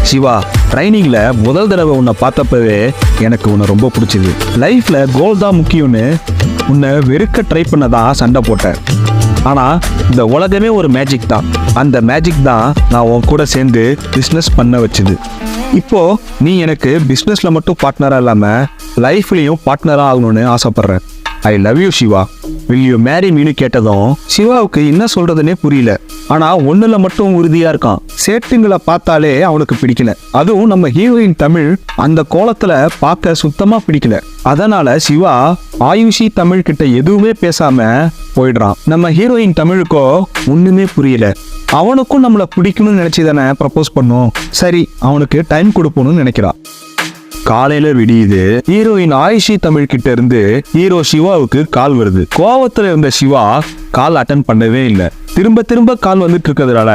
சிவா, ட்ரைனிங்ல முதல் தடவை உன்னை பார்த்தப்பவே எனக்கு உன்னை ரொம்ப பிடிச்சது. லைஃப்ல கோல் தான் முக்கியம்னு உன்னை வெறுக்க ட்ரை பண்ணதான் சண்டை போட்டேன். ஆனா இந்த உலகமே ஒரு மேஜிக் தான். அந்த மேஜிக் தான் நான் உன் கூட சேர்ந்து பிஸ்னஸ் பண்ண வச்சுது. இப்போ நீ எனக்கு பிஸ்னஸ்ல மட்டும் பார்ட்னரா இல்லாம லைஃப்லயும் பார்ட்னரா ஆகணும்னு ஆசைப்படுறேன். I love you Shiva, will you marry மீனு கேட்டதும் சிவாவுக்கு என்ன சொல்றதுன்னே புரியல. ஆனா ஒண்ணுல மட்டும் உறுதியா இருக்கான், சேட்டுங்களை பார்த்தாலே அவனுக்கு பிடிக்கல. அதுவும் நம்ம ஹீரோயின் தமிழ் அந்த கோலத்துல பார்க்க சுத்தமா பிடிக்கல. அதனால சிவா ஆயுஷி தமிழ் கிட்ட எதுவுமே பேசாம போயிடுறான். நம்ம ஹீரோயின் தமிழுக்கோ ஒண்ணுமே புரியல. அவனுக்கும் நம்மள பிடிக்கணும்னு நினைச்சுதானே ப்ரப்போஸ் பண்ணும். சரி, அவனுக்கு டைம் கொடுப்போம்னு நினைக்கிறான். காலையில விடியுது. ஹீரோயின் ஆயிஷி தமிழ் கிட்ட இருந்து ஹீரோ சிவாவுக்கு கால் வருது. கோவத்துல இருந்த சிவா கால் அட்டன் பண்ணவே இல்லை. திரும்ப திரும்ப கால் வந்துட்டு இருக்கிறதுனால